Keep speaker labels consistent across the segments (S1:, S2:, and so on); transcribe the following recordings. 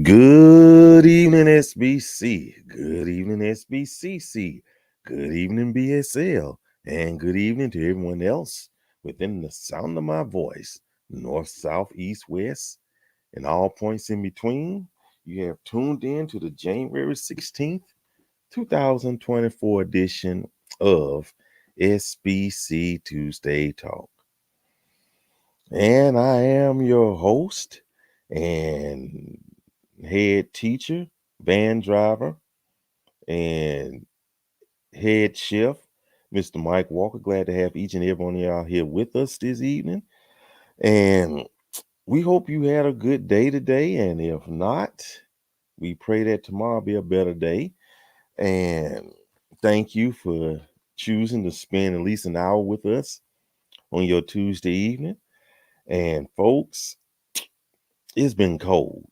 S1: Good evening, SBC. Good evening, SBCC. Good evening, BSL. And good evening to everyone else within the sound of my voice, north, south, east, west, and all points in between. You have tuned in to the January 16th, 2024 edition of SBC Tuesday Talk. And I am your host and head teacher, van driver, and head chef, Mr. Mike Walker. Glad to have each and every one of y'all here with us this evening. And we hope you had a good day today. And if not, we pray that tomorrow be a better day. And thank you for choosing to spend at least an hour with us on your Tuesday evening. And folks, it's been cold.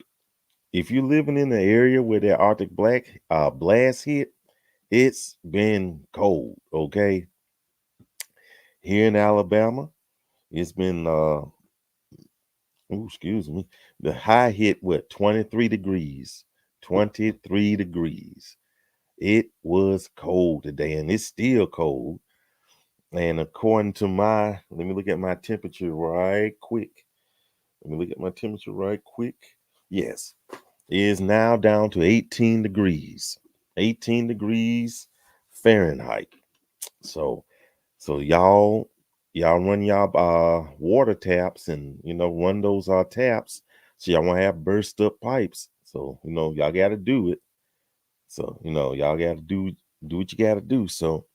S1: If you're living in the area where that Arctic blast hit, it's been cold, okay? Here in Alabama, it's been excuse me. The high hit 23 degrees. 23 degrees. It was cold today, and it's still cold. And according to let me look at my temperature right quick. Yes, it is now down to 18 degrees. 18 degrees Fahrenheit. So y'all run y'all water taps and run those taps so y'all won't have burst up pipes. So y'all gotta do it. So y'all gotta do what you gotta do. So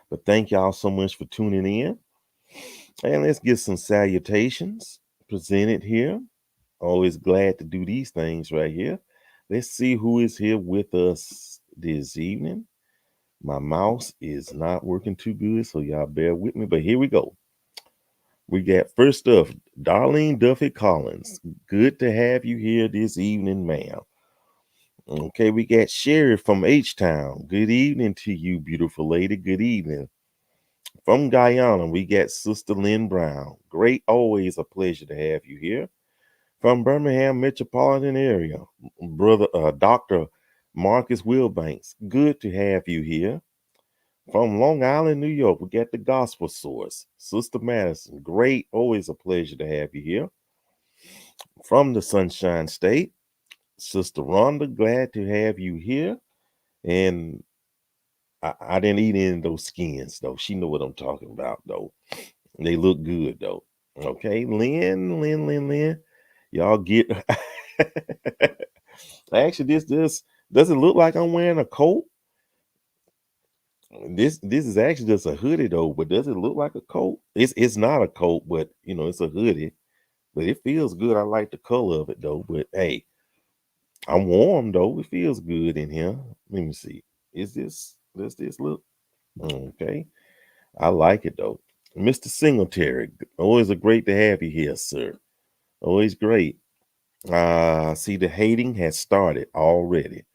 S1: but thank y'all so much for tuning in. And let's get some salutations presented here. Always glad to do these things right here. Let's see who is here with us this evening. My mouse is not working too good, so y'all bear with me. But here we go. We got first up, Darlene Duffy Collins. Good to have you here this evening, ma'am. Okay, we got Sherry from H-Town. Good evening to you, beautiful lady. Good evening. From Guyana, we got Sister Lynn Brown. Great, always a pleasure to have you here. From Birmingham metropolitan area, brother Dr. Marcus Wilbanks. Good to have you here. From Long Island, New York, we got the Gospel Source, Sister Madison. Great, always a pleasure to have you here. From the Sunshine State, Sister Rhonda, glad to have you here. And I didn't eat any of those skins, though. She know what I'm talking about, though. They look good, though. Okay, Lynn. Y'all get... Actually, this doesn't look like I'm wearing a coat. This is actually just a hoodie though, but does it look like a coat? It's not a coat, but it's a hoodie. But it feels good. I like the color of it though. But hey, I'm warm though. It feels good in here. Let me see. Does this look? Okay. I like it though. Mr. Singletary, always a great to have you here, sir. Always great. See, the hating has started already.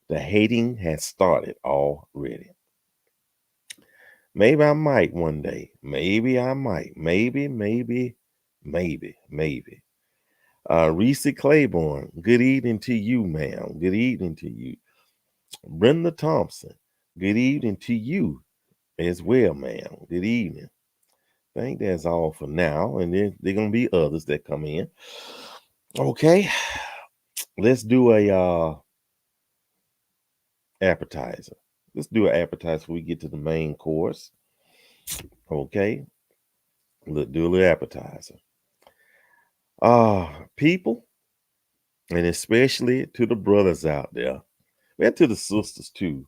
S1: The hating has started already. Maybe I might one day. Maybe I might. Maybe. Reese Claiborne, good evening to you, ma'am. Good evening to you. Brenda Thompson, good evening to you as well, ma'am. Good evening. I think that's all for now. And then there are going to be others that come in. Okay. Let's do a appetizer. Let's do an appetizer before we get to the main course. Okay. Let's do a little appetizer. People, and especially to the brothers out there, and to the sisters too.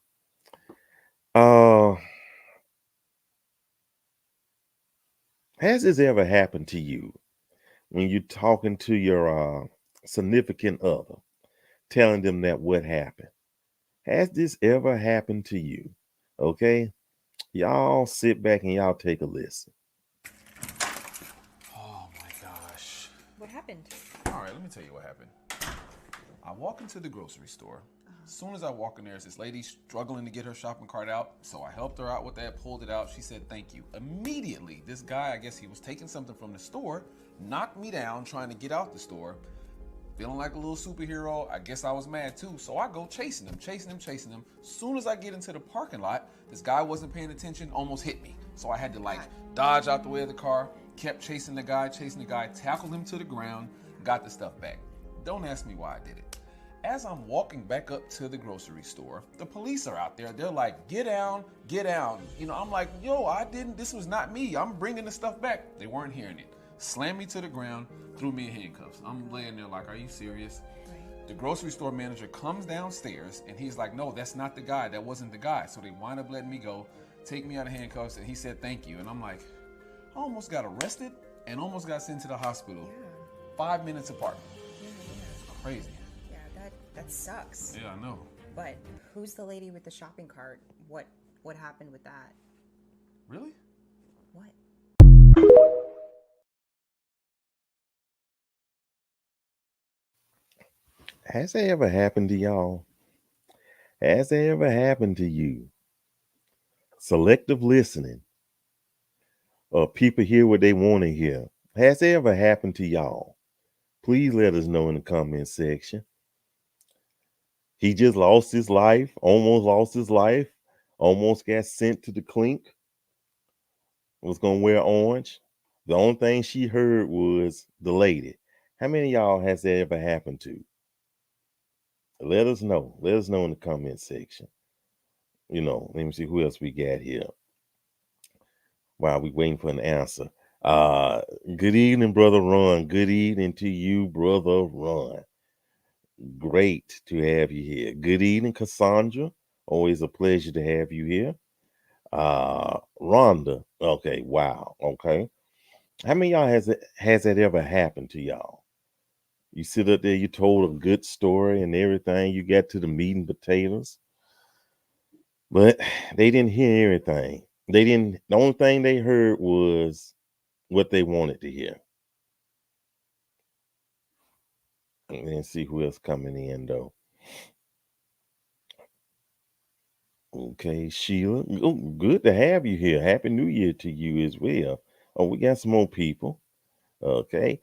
S1: Has this ever happened to you when you're talking to your significant other, telling them that what happened? Has this ever happened to you? Okay, y'all sit back and y'all take a listen.
S2: Oh my gosh.
S3: What happened?
S2: All right, let me tell you what happened. I walk into the grocery store. As soon as I walk in there, there's this lady struggling to get her shopping cart out. So I helped her out with that, pulled it out. She said, thank you. Immediately, this guy, I guess he was taking something from the store, knocked me down trying to get out the store. feeling like a little superhero. I guess I was mad too. So I go chasing him. Soon as I get into the parking lot, this guy wasn't paying attention, almost hit me. So I had to like dodge out the way of the car, kept chasing the guy, tackled him to the ground, got the stuff back. Don't ask me why I did it. As I'm walking back up to the grocery store, the police are out there. They're like, get down, get down. You know, I'm like, yo, this was not me. I'm bringing the stuff back. They weren't hearing it. Slammed me to the ground, threw me in handcuffs. I'm laying there like, are you serious? Right. The grocery store manager comes downstairs and he's like, no, that's not the guy. That wasn't the guy. So they wind up letting me go, take me out of handcuffs, and he said, thank you. And I'm like, I almost got arrested and almost got sent to the hospital 5 minutes apart. It's crazy.
S3: That sucks.
S2: Yeah, I know.
S3: But who's the lady with the shopping cart? What happened with that?
S2: Really?
S3: What?
S1: Has that ever happened to y'all? Has that ever happened to you? Selective listening. People hear what they want to hear. Has that ever happened to y'all? Please let us know in the comment section. He just lost his life, almost lost his life, almost got sent to the clink, was going to wear orange. The only thing she heard was the lady. How many of y'all has that ever happened to? Let us know. Let us know in the comment section. You know, let me see who else we got here while we waiting for an answer. Good evening, Brother Ron. Good evening to you, Brother Ron. Great to have you here. Good evening, Cassandra. Always a pleasure to have you here. Rhonda. Okay, wow. Okay. How many of y'all has that ever happened to y'all? You sit up there, you told a good story and everything, you got to the meat and potatoes, but they didn't hear everything. The only thing they heard was what they wanted to hear. And then see who else coming in though. Okay, Sheila. Oh, good to have you here. Happy New Year to you as well. Oh, we got some more people. Okay.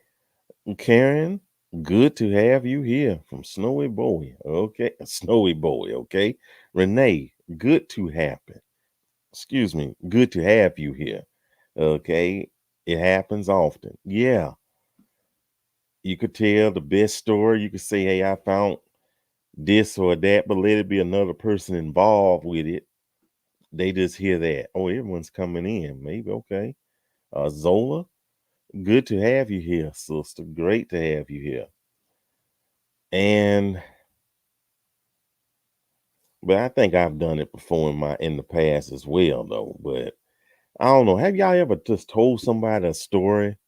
S1: Karen, good to have you here from Snowy Boy. Okay. Snowy Boy. Okay. Renee, good to happen. Excuse me. Good to have you here. Okay. It happens often. Yeah. You could tell the best story. You could say, hey, I found this or that, but let it be another person involved with it. They just hear that. Oh, everyone's coming in. Maybe. Okay. Zola, good to have you here, sister. Great to have you here. And but I think I've done it before in the past as well, though. But I don't know. Have y'all ever just told somebody a story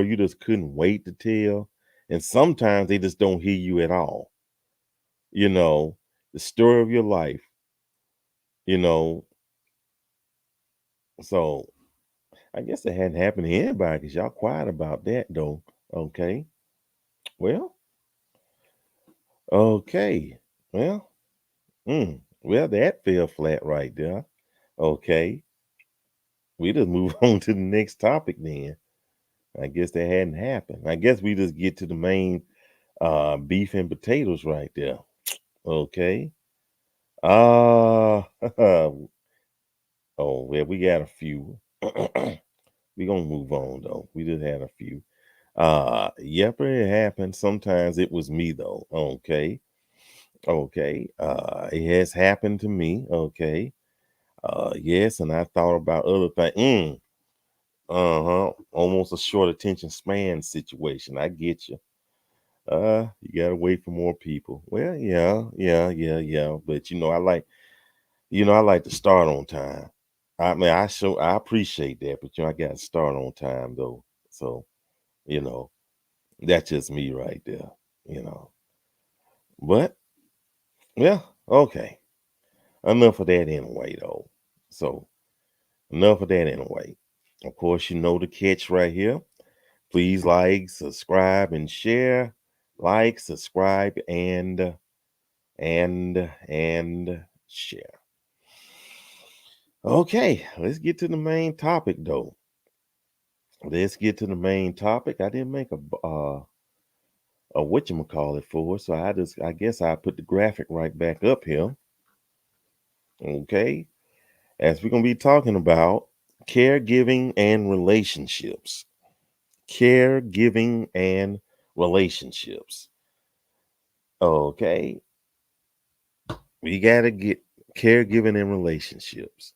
S1: you just couldn't wait to tell? And sometimes they just don't hear you at all. You know, the story of your life. You know, so I guess it hadn't happened to anybody because y'all quiet about that, though. Okay. Well, okay. Well, well, that fell flat right there. Okay. We just move on to the next topic then. I guess that hadn't happened. I guess we just get to the main beef and potatoes right there. Okay. Oh well, we got a few. We gonna move on though. We just had a few. Yep, it happened. Sometimes it was me though. Okay. Okay. It has happened to me. Okay. Yes, and I thought about other things. Almost a short attention span situation. I get you. You gotta wait for more people. Well, yeah. But I like to start on time. I mean, I appreciate that, but I gotta start on time though. So, you know, that's just me right there. You know. But yeah, okay. Enough of that anyway, though. So enough of that anyway. Of course, you know the catch right here. Please like, subscribe, and share. Like, subscribe, and share. Okay, let's get to the main topic though. Let's get to the main topic. I didn't make whatchamacallit for. So I guess I put the graphic right back up here. Okay. As we're going to be talking about caregiving and relationships. Caregiving and relationships. Okay. We got to get caregiving and relationships.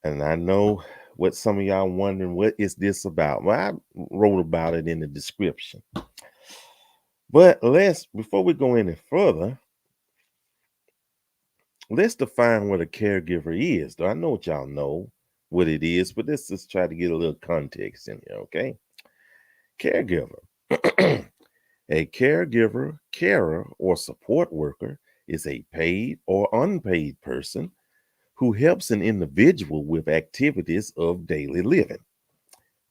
S1: And I know what some of y'all wondering, what is this about? Well, I wrote about it in the description. But before we go any further, let's define what a caregiver is. Though I know what y'all know what it is, but let's just try to get a little context in here, okay? Caregiver. A caregiver, carer, or support worker is a paid or unpaid person who helps an individual with activities of daily living.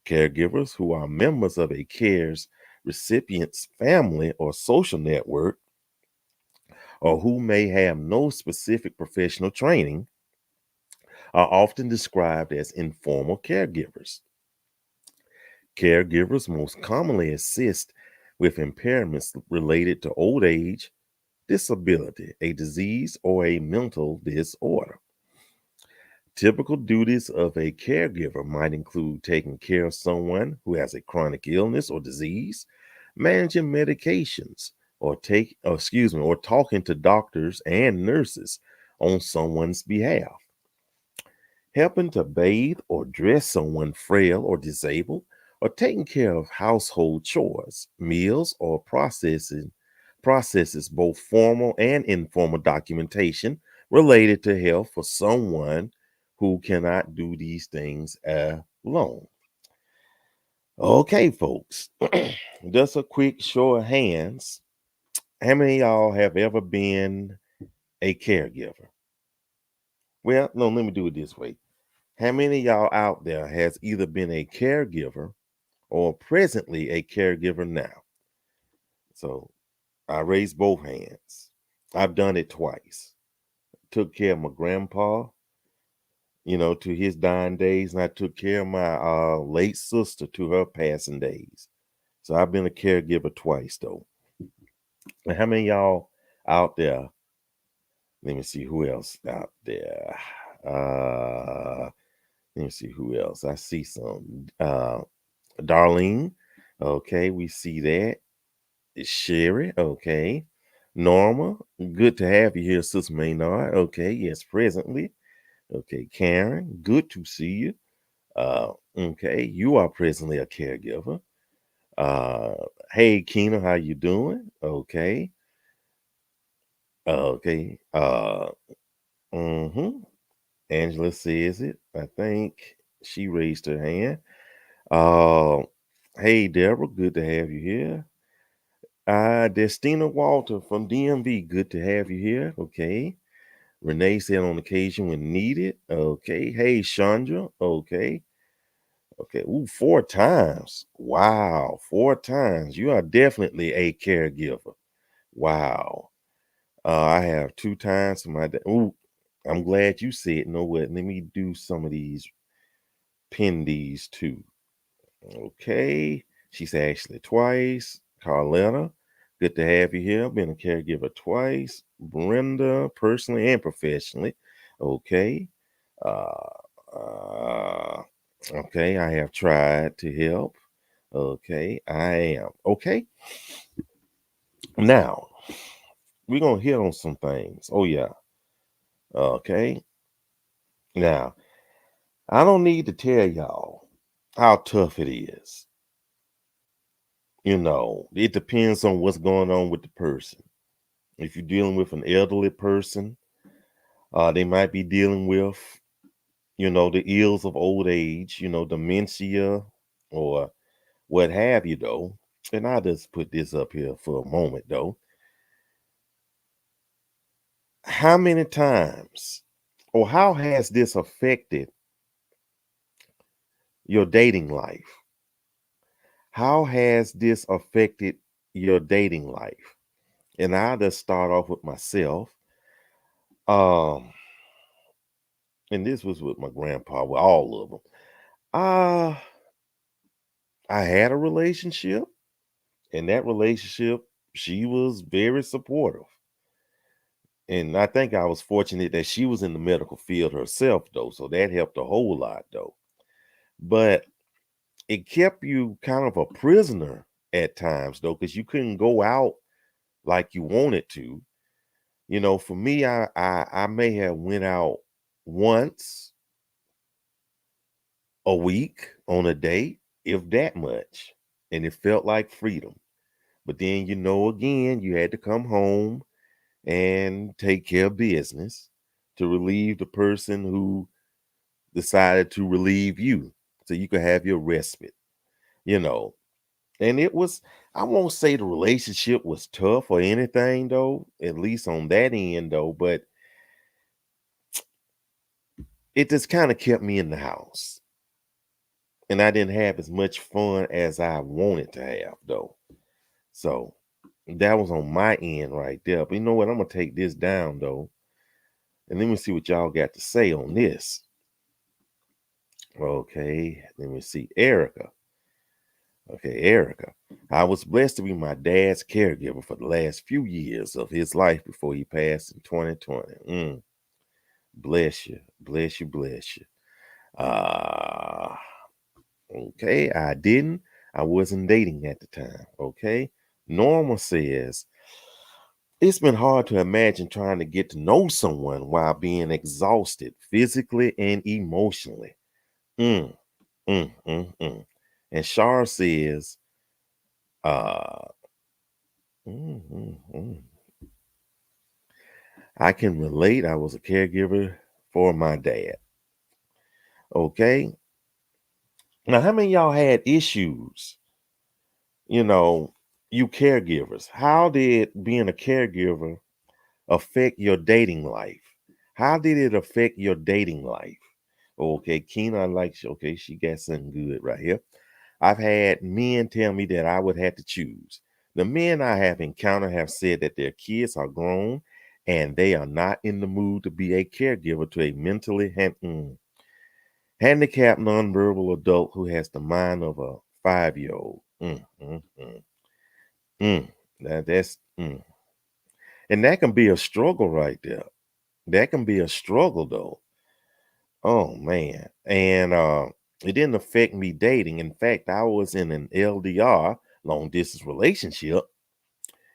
S1: Caregivers who are members of a care's recipient's family or social network, or who may have no specific professional training, are often described as informal caregivers. Caregivers most commonly assist with impairments related to old age, disability, a disease, or a mental disorder. Typical duties of a caregiver might include taking care of someone who has a chronic illness or disease, managing medications, or talking to doctors and nurses on someone's behalf, helping to bathe or dress someone frail or disabled, or taking care of household chores, meals, or processes both formal and informal documentation related to health for someone who cannot do these things alone. Okay, folks, just a quick show of hands. How many of y'all have ever been a caregiver? Well, no, let me do it this way. How many of y'all out there has either been a caregiver or presently a caregiver now? So I raised both hands. I've done it twice. Took care of my grandpa, to his dying days, and I took care of my late sister to her passing days. So I've been a caregiver twice, though. And how many of y'all out there? Let me see who else out there. Let me see who else. I see some. Darlene. Okay, we see that. Sherry. Okay. Norma. Good to have you here, Sister Maynard. Okay, yes, presently. Okay, Karen. Good to see you. Okay, you are presently a caregiver. Uh, hey, Keena, how you doing? Okay. Okay. Mm-hmm. Angela says it. I think she raised her hand. Uh, hey, Deborah, good to have you here. Destina Walter from DMV, good to have you here. Okay. Renee said on occasion when needed. Okay. Hey, Chandra. Okay. Okay. Ooh, 4 times. Wow. 4 times. You are definitely a caregiver. Wow. I have 2 times for my dad. Ooh, I'm glad you said, know what? Let me do some of these, pin these too. Okay. She said actually twice. Carletta, good to have you here. I've been a caregiver twice. Brenda, personally and professionally. Okay. Uh, uh, okay. I have tried to help. Okay. I am. Okay. Now, we're going to hit on some things. Oh, yeah. Okay. Now, I don't need to tell y'all how tough it is. It depends on what's going on with the person. If you're dealing with an elderly person, they might be dealing with, the ills of old age, dementia or what have you, though. And I'll just put this up here for a moment, though. How many times or how has this affected your dating life? How has this affected your dating life? And I'll just start off with myself. Um, and this was with my grandpa, with all of them. I had a relationship, In that relationship, she was very supportive. And I think I was fortunate that she was in the medical field herself, though. So that helped a whole lot, though. But it kept you kind of a prisoner at times, though, because you couldn't go out like you wanted to. For me, I may have went out once a week on a date, if that much. And it felt like freedom. But then, again, you had to come home and take care of business to relieve the person who decided to relieve you so you could have your respite, you know. And it was, I won't say the relationship was tough or anything, though, at least on that end, though, but it just kind of kept me in the house. And I didn't have as much fun as I wanted to have, though. So that was on my end right there. But you know what? I'm going to take this down, though. And let me see what y'all got to say on this. Okay, let me see. Erica. Okay, Erica. I was blessed to be my dad's caregiver for the last few years of his life before he passed in 2020. Bless you, bless you, bless you. Uh, okay, I didn't. I wasn't dating at the time. Okay. Norma says, it's been hard to imagine trying to get to know someone while being exhausted physically and emotionally. Mm, mm. And Shar says, uh, mm, mm, mm. I can relate. I was a caregiver for my dad. Okay. Now, how many of y'all had issues? You know, you caregivers. How did being a caregiver affect your dating life? How did it affect your dating life? Okay, Keena, okay, she got something good right here. I've had men tell me that I would have to choose. The men I have encountered have said that their kids are grown and they are not in the mood to be a caregiver to a mentally handicapped nonverbal adult who has the mind of a 5-year-old. Mm. That's. And that can be a struggle right there. That can be a struggle though. Oh man. And it didn't affect me dating. In fact, I was in an LDR, long distance relationship,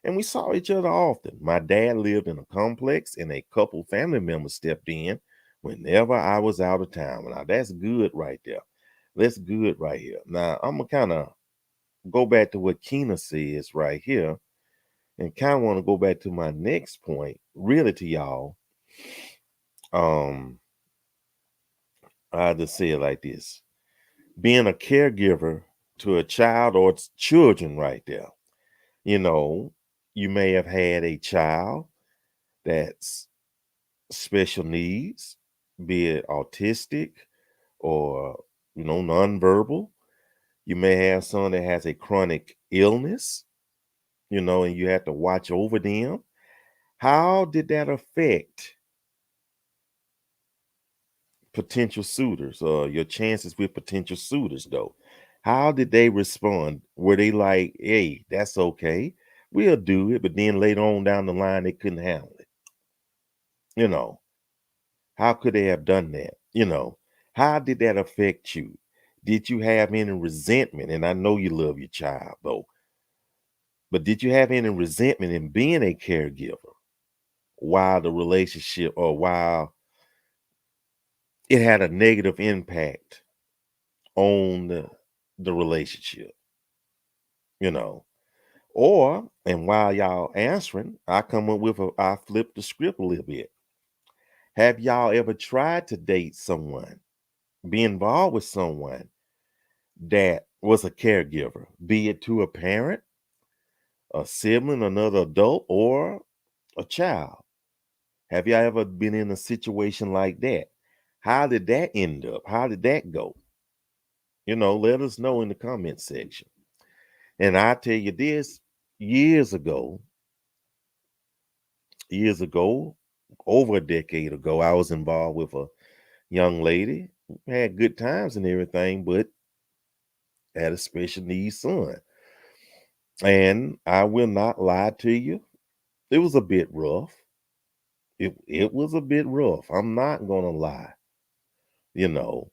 S1: and we saw each other often. My dad lived in a complex and a couple family members stepped in whenever I was out of town. Now that's good right there. That's good right here. Now I'm gonna kind of go back to what Keena says right here and kind of want to go back to my next point, really to y'all. Um, I just say it like this: being a caregiver to a child or children, right there. You know, you may have had a child that's special needs, be it autistic or nonverbal. You may have someone that has a chronic illness, and you have to watch over them. How did that affect potential suitors or your chances with potential suitors though? How did they respond? Were they like, hey, that's okay, we'll do it, but then later on down the line they couldn't handle it? you know how could they have done that? How did that affect you? Did you have any resentment? And I know you love your child though, but did you have any resentment in being a caregiver while the relationship, or while it had a negative impact on the relationship, you know. Or, and while y'all answering, I flip the script a little bit. Have y'all ever tried to date someone, be involved with someone that was a caregiver, be it to a parent, a sibling, another adult, or a child? Have y'all ever been in a situation like that? How did that end up? How did that go? Let us know in the comment section. And I tell you this, years ago, years ago, over a decade ago, I was involved with a young lady, had good times and everything, but had a special needs son. And I will not lie to you. It was a bit rough. It was a bit rough. I'm not gonna lie. You know,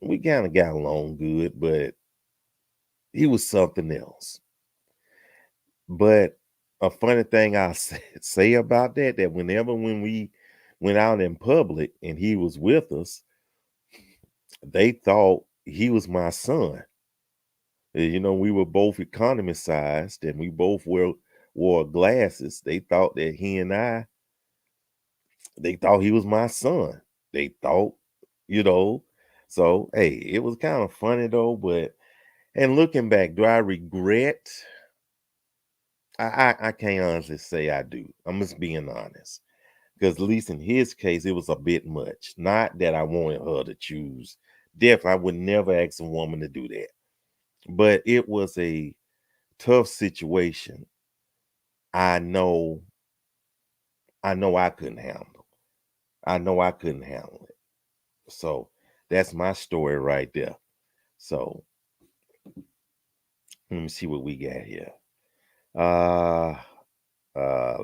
S1: we kind of got along good, but he was something else. But a funny thing I say about that whenever when we went out in public and he was with us, they thought he was my son. You know, we were both economy sized and we both wore glasses. They thought that they thought he was my son. They thought, you know, so hey, it was kind of funny though. But and looking back, do I regret? I can't honestly say I do. I'm just being honest. Because at least in his case, it was a bit much. Not that I wanted her to choose. Definitely, I would never ask a woman to do that. But it was a tough situation. I know, I know I couldn't handle. I know I couldn't handle it. So that's my story right there. So let me see what we got here. Uh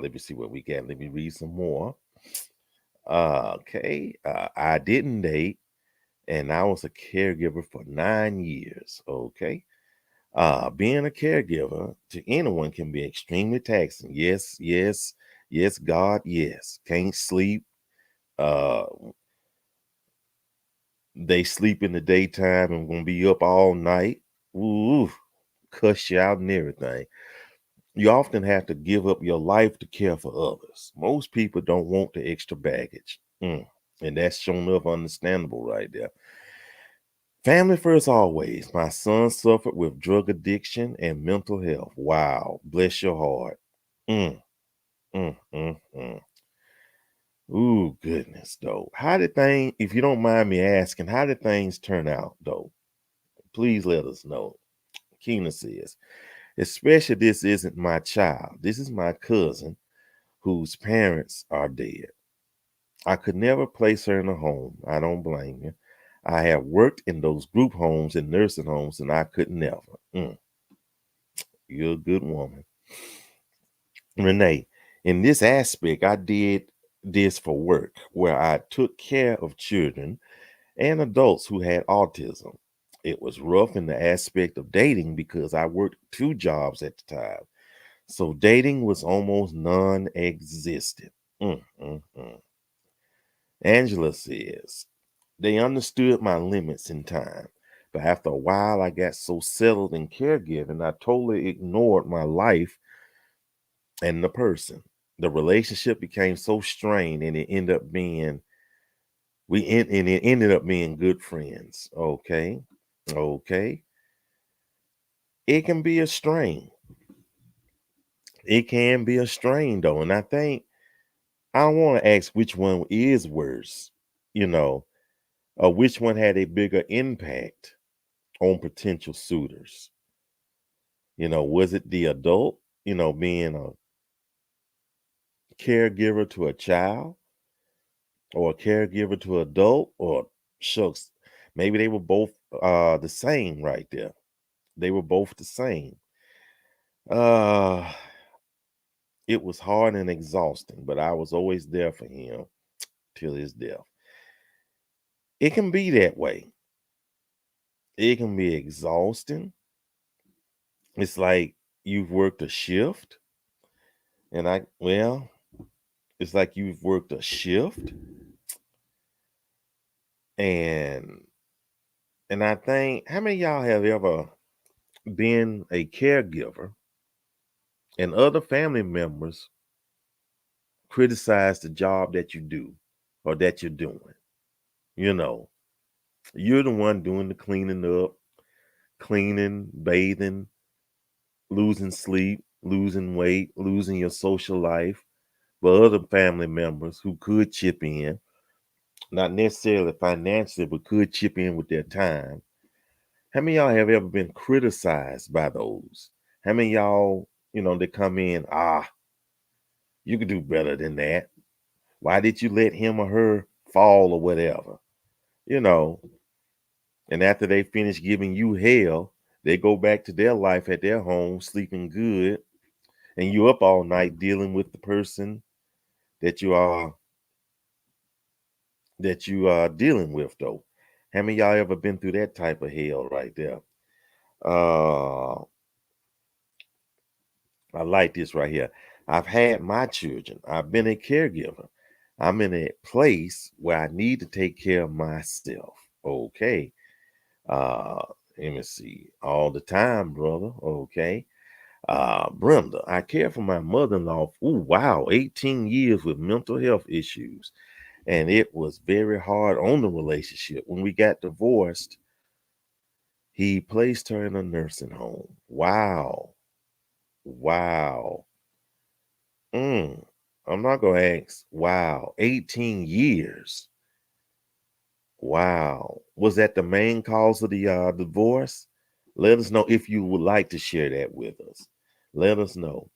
S1: let me see what we got. Let me read some more. Okay. I didn't date and I was a caregiver for 9 years. Okay. Being a caregiver to anyone can be extremely taxing. Yes, yes, yes, God, yes. Can't sleep. Uh, they sleep in the daytime and gonna be up all night. Ooh, cuss you out and everything. You often have to give up your life to care for others. Most people don't want the extra baggage. And that's shown up understandable right there. Family first always. My son suffered with drug addiction and mental health. Wow. Bless your heart. Mm, mm. Ooh, goodness, though. How did things, if you don't mind me asking, how did things turn out, though? Please let us know. Keena says, especially this isn't my child. This is my cousin whose parents are dead. I could never place her in a home. I don't blame you. I have worked in those group homes and nursing homes, and I could never. You're a good woman. Renee, in this aspect, I did this for work where I took care of children and adults who had autism. It was rough in the aspect of dating because I worked 2 jobs at the time. So dating was almost non existent. Mm. Angela says, they understood my limits in time. But after a while, I got so settled in caregiving, I totally ignored my life and the person. The relationship became so strained, and it ended up being and it ended up being good friends. Okay. It can be a strain. It can be a strain though, and I think I want to ask which one is worse, you know, or which one had a bigger impact on potential suitors. Was it the adult, being a caregiver to a child or a caregiver to an adult, or shucks, maybe they were both the same right there. They were both the same. Uh it was hard and exhausting, but I was always there for him till his death. It can be that way. It can be exhausting. It's like you've worked a shift, and it's like you've worked a shift, and I think how many of y'all have ever been a caregiver and other family members criticize the job that you do or that you're doing? You know, you're the one doing the cleaning up, cleaning, bathing, losing sleep, losing weight, losing your social life, but other family members who could chip in, not necessarily financially, but could chip in with their time. How many of y'all have ever been criticized by those? How many of y'all, they come in, you could do better than that. Why did you let him or her fall or whatever? You know, and after they finish giving you hell, They go back to their life at their home, sleeping good, and you up all night dealing with the person that you are dealing with though. How many of y'all ever been through that type of hell right there? Uh I like this right here. I've had my children. I've been a caregiver. I'm in a place where I need to take care of myself. Okay. Uh, Let me see. All the time, brother. Okay. Brenda, I care for my mother-in-law. Ooh, wow, 18 years with mental health issues. And it was very hard on the relationship. When we got divorced, he placed her in a nursing home. Wow. Wow. Mm, I'm not gonna ask. Wow, 18 years. Wow. Was that the main cause of the divorce? Let us know if you would like to share that with us. Let us know.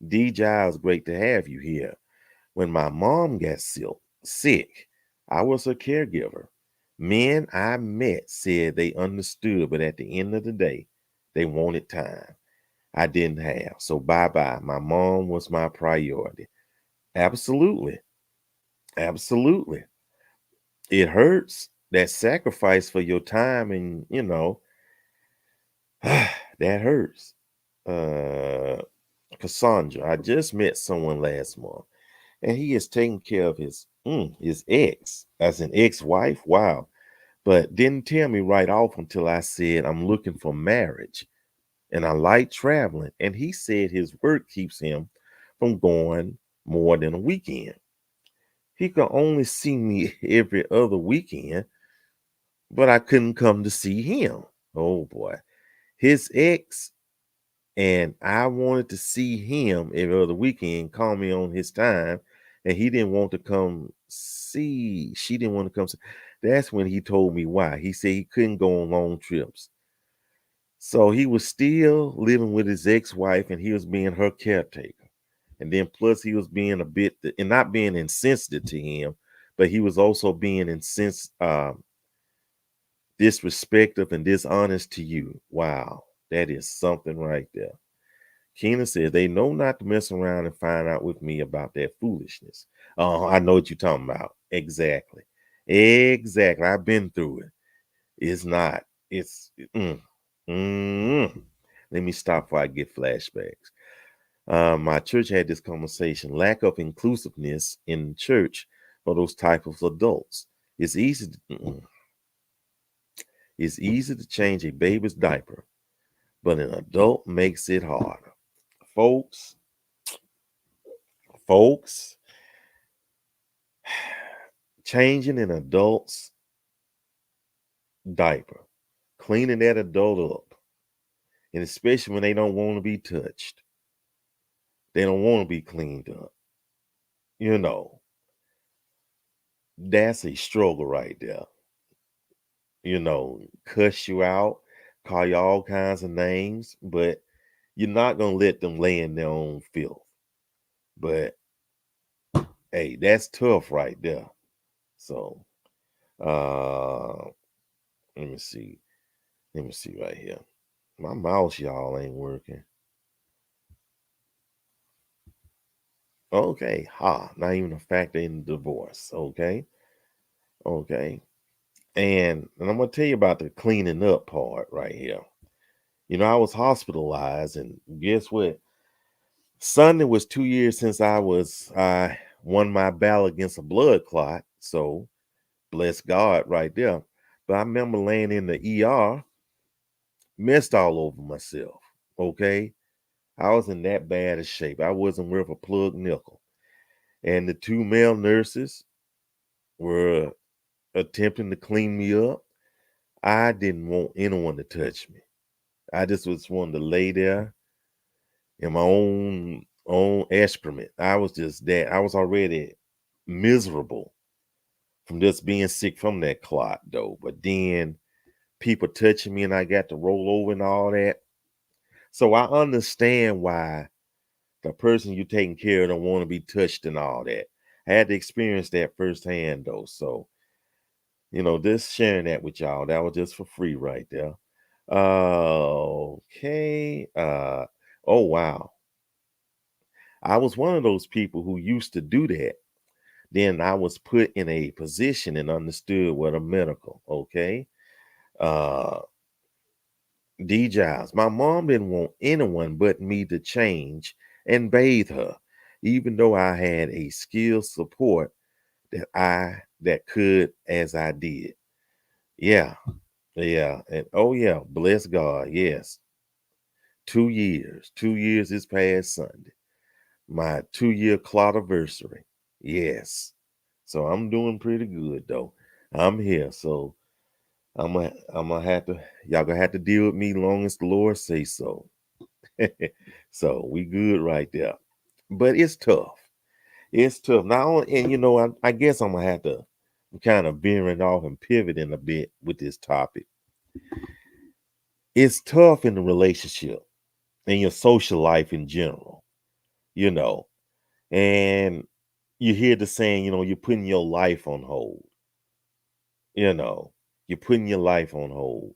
S1: D. Giles, great to have you here. When my mom got sick, I was her caregiver. Men I met said they understood, but at the end of the day, they wanted time I didn't have. So bye bye. My mom was my priority. Absolutely. Absolutely. It hurts that sacrifice for your time, and that hurts. Uh Cassandra, I just met someone last month and he is taking care of his ex as an ex-wife. Wow. But didn't tell me right off until I said I'm looking for marriage and I like traveling. And he said his work keeps him from going more than a weekend. He could only see me every other weekend, but I couldn't come to see him. Oh boy. His ex and I wanted to see him every other weekend, call me on his time, and he didn't want to come see. She didn't want to come see. That's when he told me why. He said he couldn't go on long trips. So he was still living with his ex-wife and he was being her caretaker. And then plus he was being a bit and not being insensitive to him, but he was also being disrespectful and dishonest to you. Wow, that is something right there. Keena says they know not to mess around and find out with me about that foolishness. Oh, I know what you're talking about. Exactly. Exactly. I've been through it. It's not. It's mm. Let me stop before I get flashbacks. My church had this conversation. Lack of inclusiveness in church for those type of adults. It's easy it's easy to change a baby's diaper, but an adult makes it harder. Folks, folks, changing an adult's diaper, cleaning that adult up, and especially when they don't want to be touched, they don't want to be cleaned up. You know, that's a struggle right there. Cuss you out, call you all kinds of names, but you're not gonna let them lay in their own filth. But hey, that's tough right there. So, uh, let me see. Let me see right here. My mouse, y'all, ain't working. Okay, not even a factor in the divorce. Okay, okay. And I'm gonna tell you about the cleaning up part right here. I was hospitalized, and guess what? Sunday was 2 years since I won my battle against a blood clot. So bless God right there. But I remember laying in the ER, messed all over myself. Okay. I was in that bad of shape. I wasn't worth a plug nickel. And the two male nurses were attempting to clean me up. I didn't want anyone to touch me. I just was wanting to lay there in my own excrement. I was just that. I was already miserable from just being sick from that clot, though. But then people touching me and I got to roll over and all that. So I understand why the person you're taking care of don't want to be touched and all that. I had to experience that firsthand, though. So, just sharing that with y'all. That was just for free right there. Okay. Oh wow. I was one of those people who used to do that. Then I was put in a position and understood what a medical. Okay. Uh, D. Giles, my mom didn't want anyone but me to change and bathe her, even though I had a skilled support that could as I did. Yeah, yeah, and oh yeah, bless God. Yes, 2 years. 2 years this past Sunday. My 2 year cloutiversary. Yes. So I'm doing pretty good though. I'm here. So I'm gonna have to y'all gonna have to deal with me long as the Lord say so. So we good right there. But it's tough. It's tough. Now and I guess I'm gonna have to kind of veering off and pivoting a bit with this topic. It's tough in the relationship and your social life in general, you know. And you hear the saying, you're putting your life on hold. You know, you're putting your life on hold.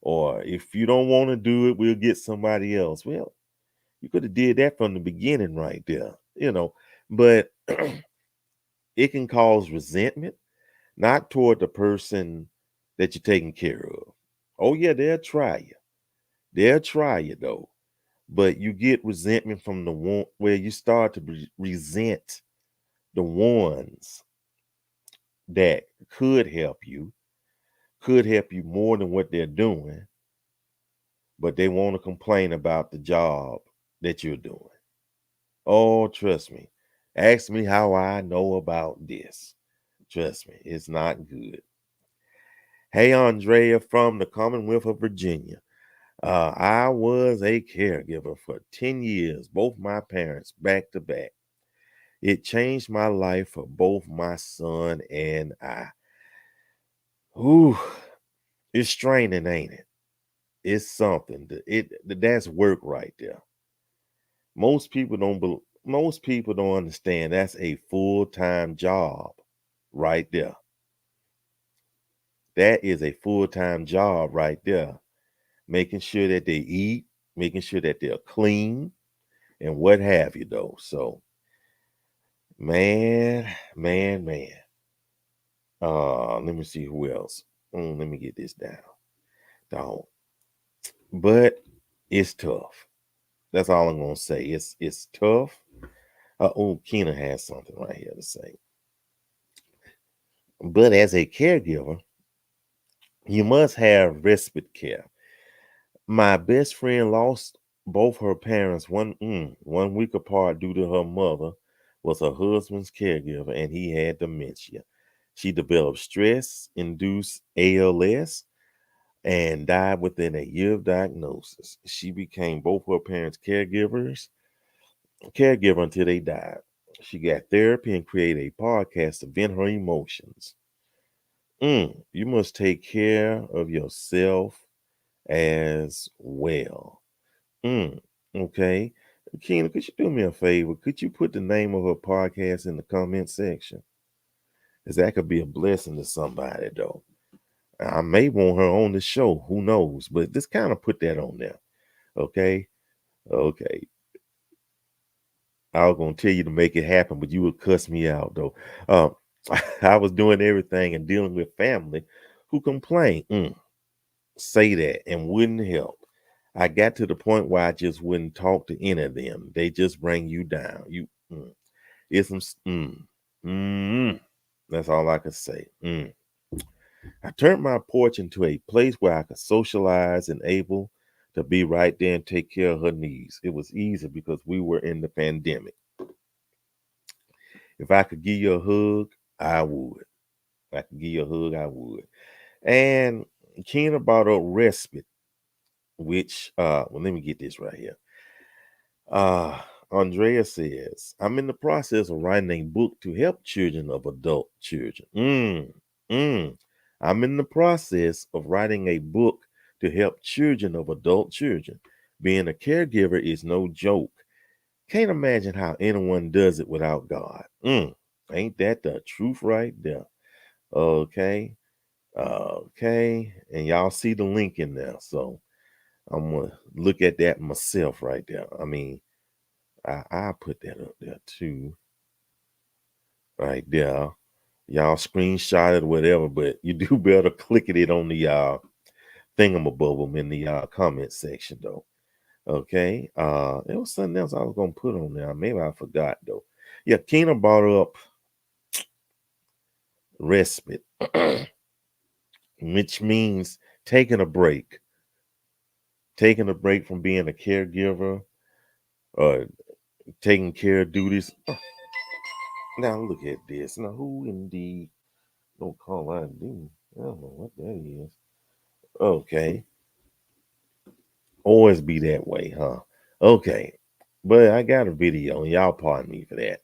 S1: Or if you don't want to do it, we'll get somebody else. Well, you could have did that from the beginning right there. But it can cause resentment, not toward the person that you're taking care of. Oh yeah, they'll try you. They'll try you though. But you get resentment from the one where you start to resent the ones that could help you more than what they're doing, but they want to complain about the job that you're doing. Oh, trust me. Ask me how I know about this. Trust me, it's not good. Hey, Andrea from the Commonwealth of Virginia. I was a caregiver for 10 years, both my parents back to back. It changed my life for both my son and I. Ooh, it's straining, ain't it? It's something. That's work right there. Most people don't understand that's a full-time job right there. That is a full-time job right there. Making sure that they eat, making sure that they're clean, and what have you though. So, man, man, man. Let me see who else. Let me get this down. Don't. But it's tough. That's all I'm gonna say. It's tough. Keena has something right here to say. But as a caregiver, you must have respite care. My best friend lost both her parents one week apart due to her mother was her husband's caregiver and he had dementia. She developed stress-induced ALS and died within a year of diagnosis. She became both her parents' caregiver until they died. She got therapy and created a podcast to vent her emotions. You must take care of yourself as well. Mm, okay. Keena, could you do me a favor? Could you put the name of her podcast in the comment section? Because that could be a blessing to somebody, though. I may want her on the show. Who knows? But just kind of put that on there. Okay. Okay. I was going to tell you to make it happen, but you would cuss me out, though. Um, I was doing everything and dealing with family who complained. Say that and wouldn't help. I got to the point where I just wouldn't talk to any of them. They just bring you down. It's some that's all I could say. I turned my porch into a place where I could socialize and able to be right there and take care of her needs. It was easy because we were in the pandemic. If I could give you a hug, I would. If I could give you a hug, I would. And Keena brought up respite, which let me get this right here. Uh, Andrea says, I'm in the process of writing a book to help children of adult children. I'm in the process of writing a book to help children of adult children. Being a caregiver is no joke. Can't imagine how anyone does it without God. Ain't that the truth right there? Okay. Okay. And y'all see the link in there. So I'm gonna look at that myself right there. I mean, I put that up there too, right there. Y'all screenshot it, whatever, but you do better clicking it on the thingamabobble in the comment section though. Okay. It was something else I was gonna put on there. Maybe I forgot though. Yeah, Keena brought up respite, which means taking a break. Taking a break from being a caregiver or taking care of duties. Now look at this. Now who indeed don't call ID? I don't know what that is. Okay. Always be that way, huh? Okay. But I got a video, and y'all pardon me for that.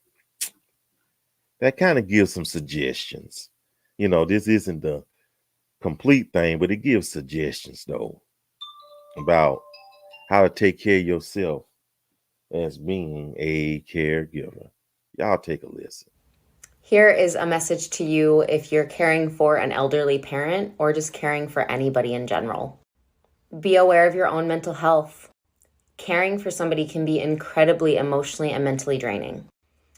S1: That kind of gives some suggestions. This isn't the complete thing, but it gives suggestions though about how to take care of yourself as being a caregiver. Y'all take a listen.
S4: Here is a message to you if you're caring for an elderly parent or just caring for anybody in general. Be aware of your own mental health. Caring for somebody can be incredibly emotionally and mentally draining.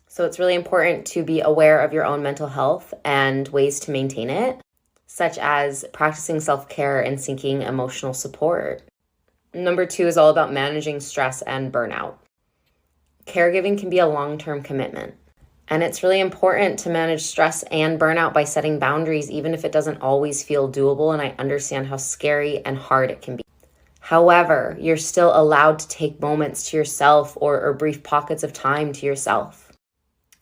S4: So it's really important to be aware of your own mental health and ways to maintain it, such as practicing self-care and seeking emotional support. Number 2 is all about managing stress and burnout. Caregiving can be a long-term commitment. And it's really important to manage stress and burnout by setting boundaries, even if it doesn't always feel doable. And I understand how scary and hard it can be. However, you're still allowed to take moments to yourself or brief pockets of time to yourself.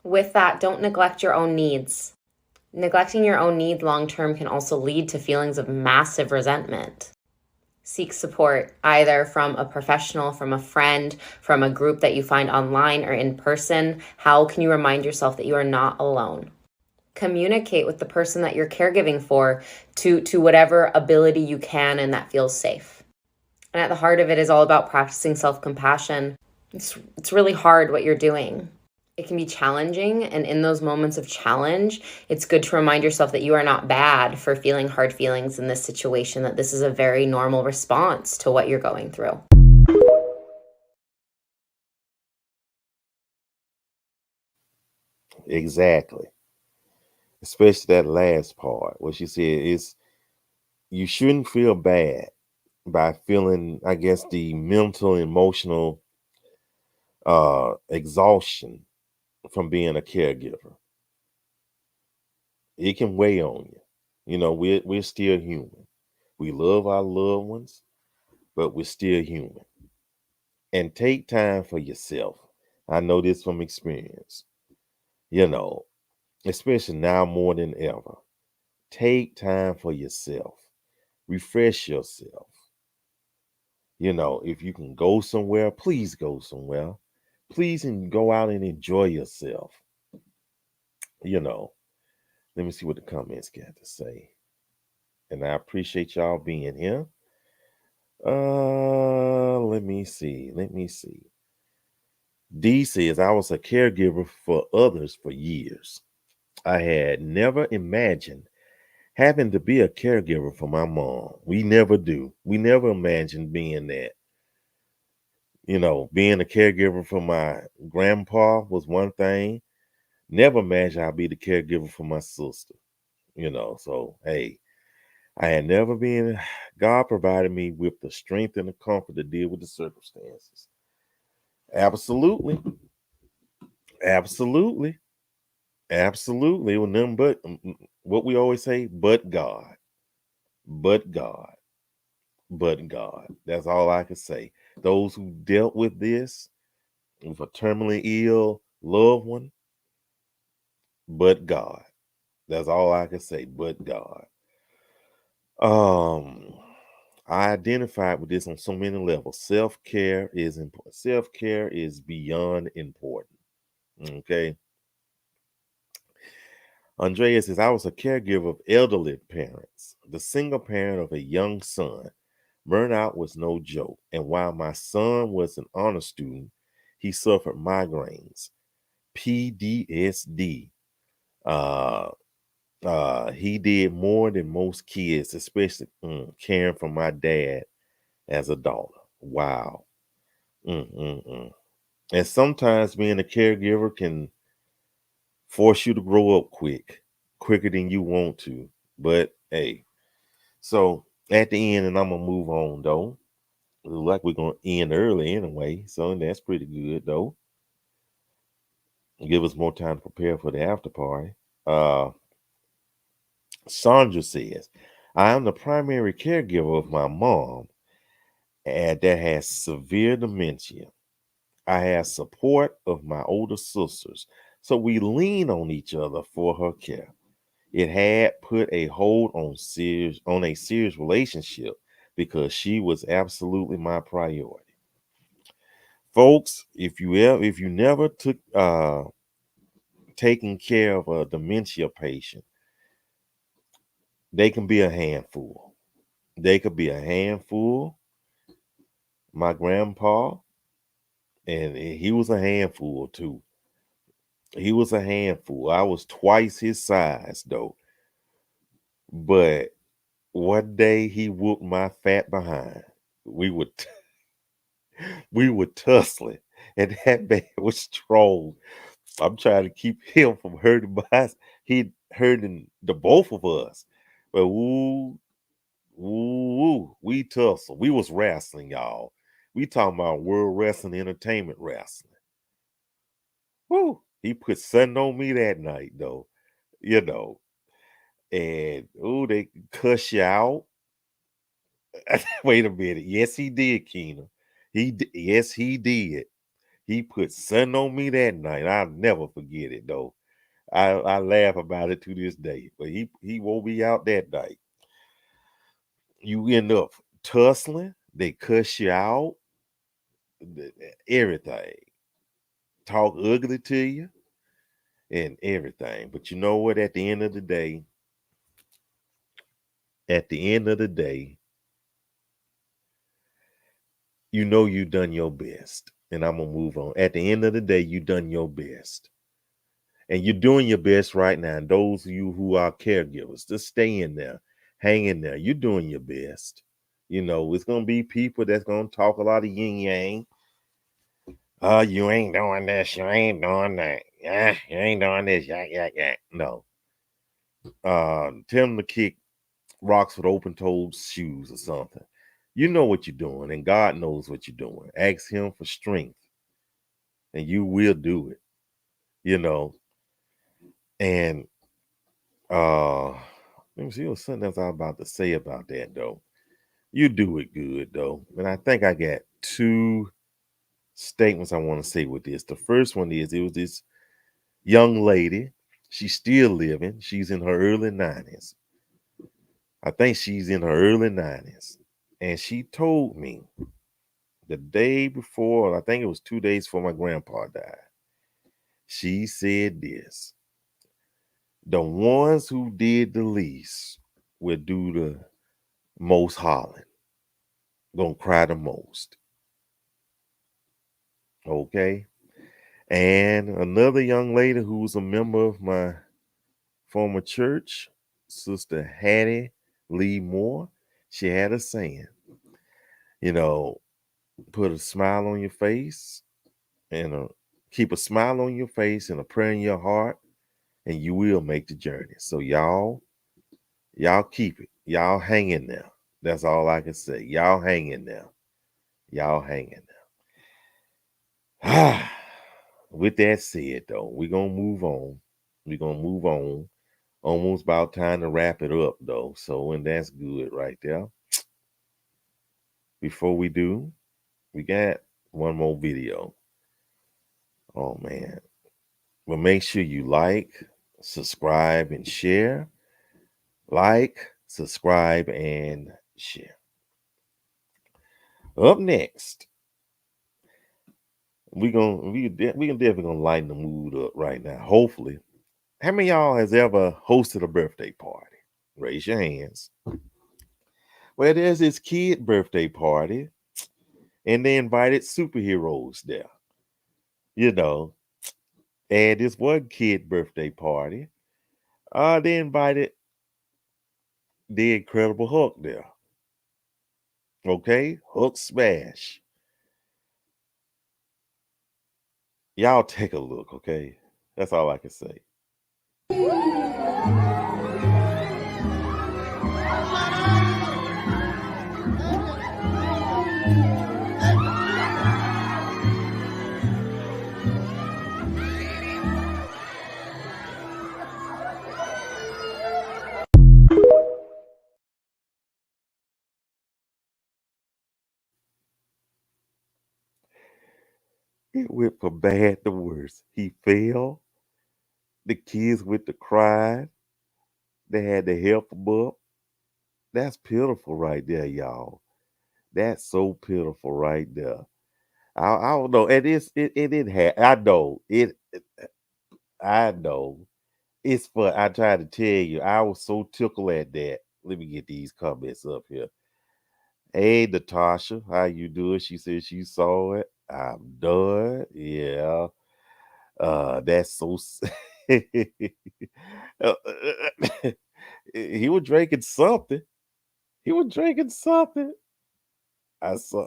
S4: With that, don't neglect your own needs. Neglecting your own needs long-term can also lead to feelings of massive resentment. Seek support either from a professional, from a friend, from a group that you find online or in person. How can you remind yourself that you are not alone? Communicate with the person that you're caregiving for to whatever ability you can and that feels safe. And at the heart of it is all about practicing self-compassion. It's really hard what you're doing. It can be challenging, and in those moments of challenge, it's good to remind yourself that you are not bad for feeling hard feelings in this situation, that this is a very normal response to what you're going through.
S1: Exactly. Especially that last part, what she said is you shouldn't feel bad by feeling, I guess, the mental, emotional exhaustion from being a caregiver. It can weigh on you. We're still human. We love our loved ones, but we're still human. And take time for yourself. I know this from experience. Especially now more than ever. Take time for yourself. Refresh yourself. If you can go somewhere, please go somewhere. Please go out and enjoy yourself. Let me see what the comments got to say. And I appreciate y'all being here. Let me see. D says, I was a caregiver for others for years. I had never imagined having to be a caregiver for my mom. We never do. We never imagined being that. Being a caregiver for my grandpa was one thing. Never imagined I'd be the caregiver for my sister. So hey, I had never been. God provided me with the strength and the comfort to deal with the circumstances. Absolutely. Absolutely. Absolutely. It was nothing but what we always say, but God. But God. But God. That's all I can say. Those who dealt with this, with a terminally ill loved one, but God. That's all I can say, but God. I identified with this on so many levels. Self-care is important. Self-care is beyond important. Okay. Andrea says, I was a caregiver of elderly parents, the single parent of a young son. Burnout was no joke. And while my son was an honor student, he suffered migraines, PTSD. He did more than most kids, especially caring for my dad as a daughter. Wow. Mm-mm-mm. And sometimes being a caregiver can force you to grow up quicker than you want to. But hey, so at the end, and I'm gonna move on though. Look like we're gonna end early anyway, so that's pretty good though. Give us more time to prepare for the after party. Uh, Sandra says, I am the primary caregiver of my mom and that has severe dementia. I have support of my older sisters, so we lean on each other for her care. It had put a hold on a serious relationship because she was absolutely my priority. Folks, if you never took taking care of a dementia patient, they can be a handful. They could be a handful. My grandpa, and he was a handful too. He was a handful. I was twice his size though. But one day he whooped my fat behind. We would we were tussling, and that man was strong. I'm trying to keep him from hurting my. He hurting the both of us. But we tussle. We was wrestling, y'all. We talking about World Wrestling Entertainment wrestling. Woo! He put something on me that night, though. You know, and they cuss you out. Wait a minute. Yes, he did, Keena. Yes, he did. He put something on me that night. I'll never forget it though. I laugh about it to this day. But he wore me out that night. You end up tussling. They cuss you out. Everything. Talk ugly to you and everything. But you know what? At the end of the day, you know you done your best. And I'm gonna move on. At the end of the day, you done your best. And you're doing your best right now. And those of you who are caregivers, just stay in there, hang in there. You're doing your best. You know, it's gonna be people that's gonna talk a lot of yin yang. You ain't doing this, you ain't doing that. Yeah, you ain't doing this, yeah. No. Tell them to kick rocks with open-toed shoes or something. You know what you're doing, and God knows what you're doing. Ask him for strength, and you will do it, you know. And let me see, there was something else I was about to say about that though. You do it good though. And I think I got two statements I want to say with this. The first one is it was this young lady. She's still living. She's in her early 90s. I think she's in her early 90s. And she told me the day before, I think it was 2 days before my grandpa died, she said this: the ones who did the least will do the most hollering, gonna cry the most. Okay. And another young lady who's a member of my former church, Sister Hattie Lee Moore, she had a saying, you know, put a smile on your face and keep a smile on your face and a prayer in your heart, and you will make the journey. So y'all keep it. Y'all hang in there. That's all I can say. Y'all hang in there. Y'all hang in there. With that said, though, we're gonna move on. We're gonna move on. Almost about time to wrap it up, though. So, and that's good right there. Before we do, we got one more video. Oh man. But make sure you like, subscribe, and share. Like, subscribe, and share. Up next, we definitely gonna lighten the mood up right now. Hopefully. How many of y'all has ever hosted a birthday party? Raise your hands. Well, there's this kid birthday party, and they invited superheroes there, you know. And this one kid birthday party, they invited the Incredible Hulk there. Okay, hook smash. Y'all take a look, okay? That's all I can say. It went from bad to worse. He fell. The kids went to crying. They had to help him up. That's pitiful right there, y'all. That's so pitiful right there. I don't know. And it didn't have. I know. It's fun. I tried to tell you. I was so tickled at that. Let me get these comments up here. Hey, Natasha, how you doing? She said she saw it. I'm done. Yeah. That's so. Uh, he was drinking something. He was drinking something. I saw.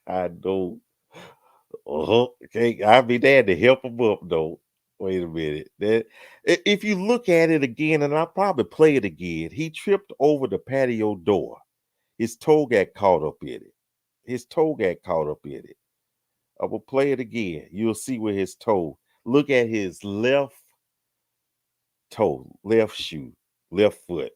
S1: I know. Okay. I mean, they had to help him up though. Wait a minute. If you look at it again, and I'll probably play it again, he tripped over the patio door. His toe got caught up in it. His toe got caught up in it. I will play it again. You'll see where his toe. Look at his left toe, left shoe, left foot.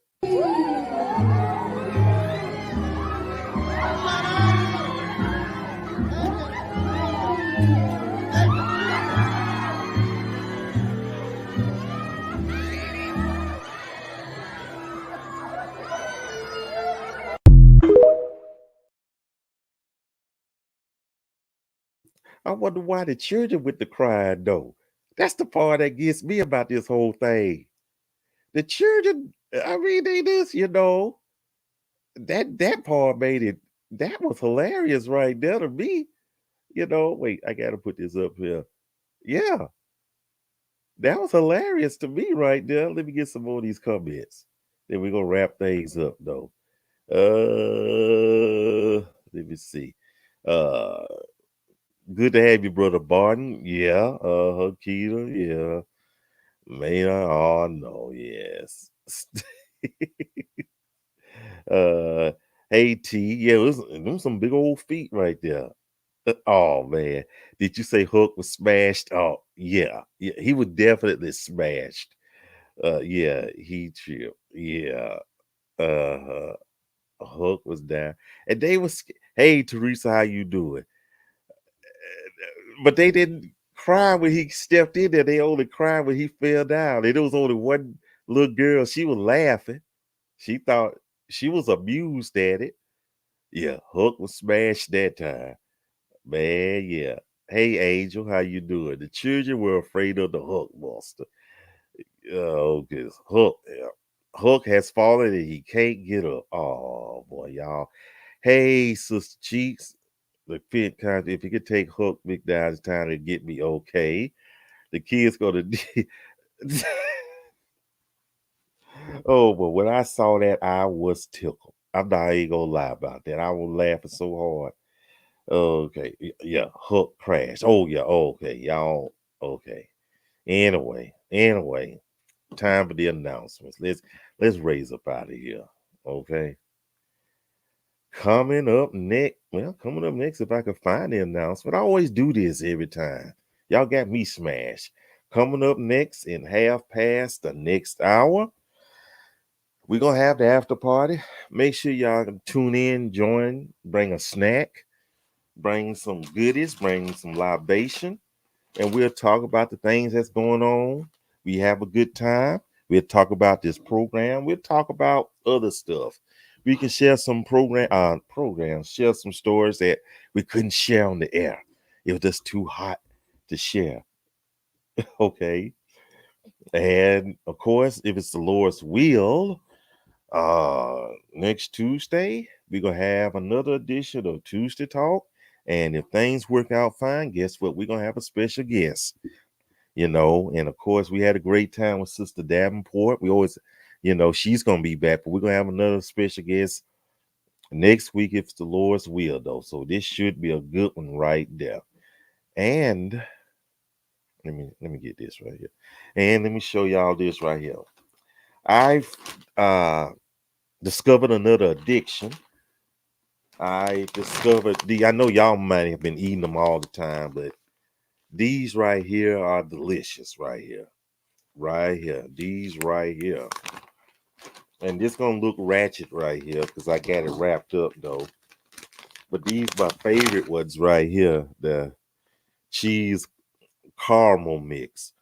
S1: I wonder why the children with the crying though. That's the part that gets me about this whole thing. The children, I mean, they just, that part made it. That was hilarious right there to me. Wait, I gotta put this up here. Yeah, that was hilarious to me right there. Let me get some more of these comments. Then we're gonna wrap things up though. Let me see. Uh Good to have you, brother Barton. Yeah, Keita, yeah. Maynard, oh no, yes. uh hey T, yeah, them some big old feet right there. Oh man. Did you say Hook was smashed? Oh, yeah. Yeah, he was definitely smashed. Yeah, he tripped. Yeah. Uh Hook was down. And they was hey Teresa, how you doing? But they didn't cry when he stepped in there. They only cried when he fell down. And there was only one little girl. She was laughing. She thought she was amused at it. Yeah, Hook was smashed that time. Man, yeah. Hey Angel, how you doing? The children were afraid of the Hook monster. Oh, cause Hook, yeah. Hook has fallen and he can't get up. Oh boy, y'all. Hey, Sister Cheeks. The fit kind. If you could take Hook McDowell's time to get me okay. The kids go to. Oh, but when I saw that, I was tickled. I'm not even gonna lie about that. I was laughing so hard. Okay, yeah, Hook crashed. Oh yeah, okay, y'all. Okay. Anyway, time for the announcements. Let's raise up out of here. Okay. Coming up next, if I can find the announcement, I always do this every time. Y'all got me smashed. Coming up next in half past the next hour, we're gonna have the after party. Make sure y'all can tune in, join, bring a snack, bring some goodies, bring some libation, and we'll talk about the things that's going on. We have a good time. We'll talk about this program. We'll talk about other stuff. We can share some programs, share some stories that we couldn't share on the air. It was just too hot to share. Okay. And of course, if it's the Lord's will, next Tuesday, we're gonna have another edition of Tuesday Talk. And if things work out fine, guess what? We're gonna have a special guest. And of course we had a great time with Sister Davenport. We always, she's gonna be back, but we're gonna have another special guest Next week, if the Lord's will, though. So this should be a good one right there. And let me get this right here. And let me show y'all this right here. I've discovered another addiction. I discovered I know y'all might have been eating them all the time, but these right here are delicious right here. Right here. These right here. And this gonna look ratchet right here because I got it wrapped up though. But these my favorite ones right here, the cheese caramel mix.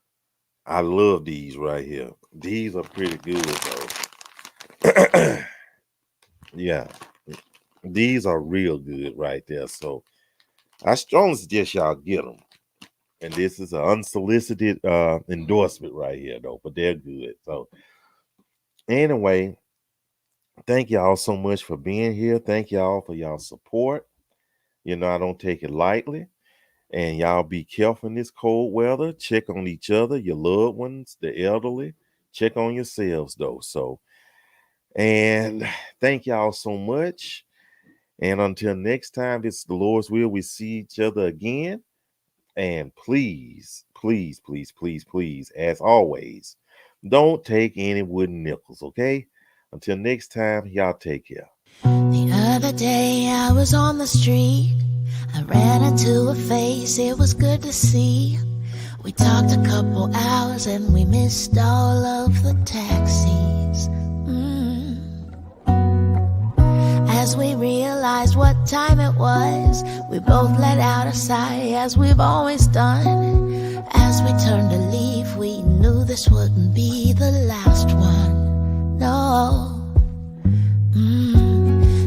S1: I love these right here. These are pretty good though. Yeah. These are real good right there. So I strongly suggest y'all get them. And this is an unsolicited endorsement right here though, but they're good. So anyway, thank y'all so much for being here. Thank y'all for y'all support. You know, I don't take it lightly. And y'all be careful in this cold weather. Check on each other, your loved ones, the elderly. Check on yourselves though. So, and thank y'all so much. And until next time, it's the Lord's will, we see each other again. And please, please, please, please, please, as always, don't take any wooden nickels, okay? Until next time, y'all take care.
S5: The other day I was on the street. I ran into a face, it was good to see. We talked a couple hours and we missed all of the taxis. As we realized what time it was, we both let out a sigh as we've always done. As we turned to leave, we knew this wouldn't be the last one. No.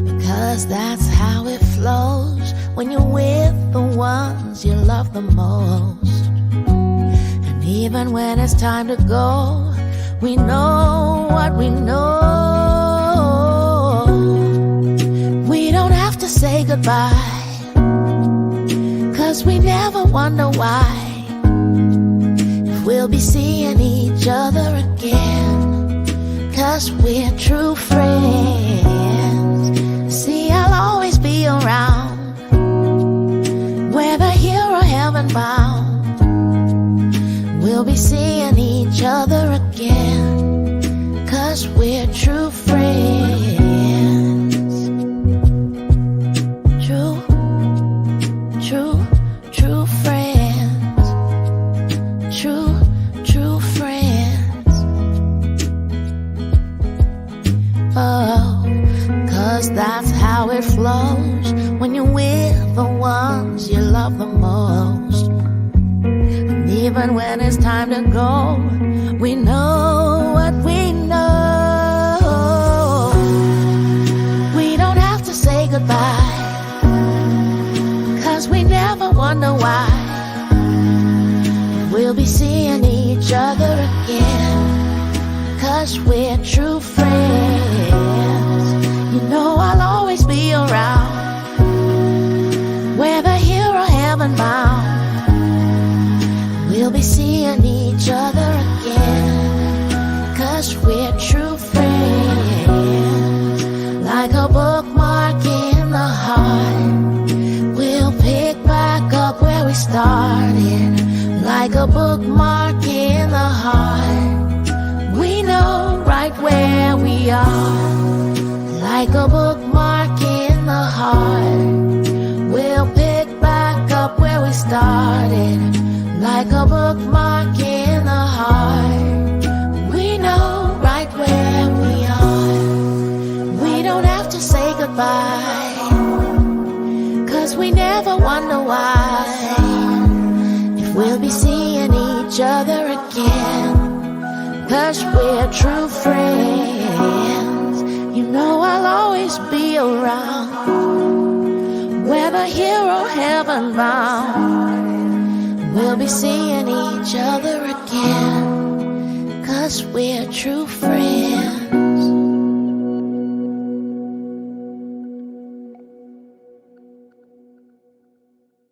S5: Because that's how it flows when you're with the ones you love the most. And even when it's time to go, we know what we know. We don't have to say goodbye, 'cause we never wonder why, if we'll be seeing each other again, 'cause we're true friends. See, I'll always be around, whether here or heaven bound. We'll be seeing each other again, 'cause we're true friends. True, true, true friends. True, true friends. Oh, 'cause that's how it flows when you're with the ones you love the most. And even when it's time to go, we know what we know. We don't have to say goodbye, 'cause we never wonder why, if we'll be seeing each other again, 'cause we're true friends. You know I'll always be around, whether here or heaven bound. We'll be seeing each other again, 'cause we're true friends. Like a bookmark in the heart, we'll pick back up where we started. Like a bookmark in the heart, we know right where we are. Like a bookmark in the heart, we'll pick back up where we started. Like a bookmark in the heart, we know right where we are. We don't have to say goodbye, 'cause we never wonder why, if we'll be seeing each other again, 'cause we're true friends. You know I'll always be around, whether here or heaven bound. We'll be seeing each other again, 'cause we're true friends.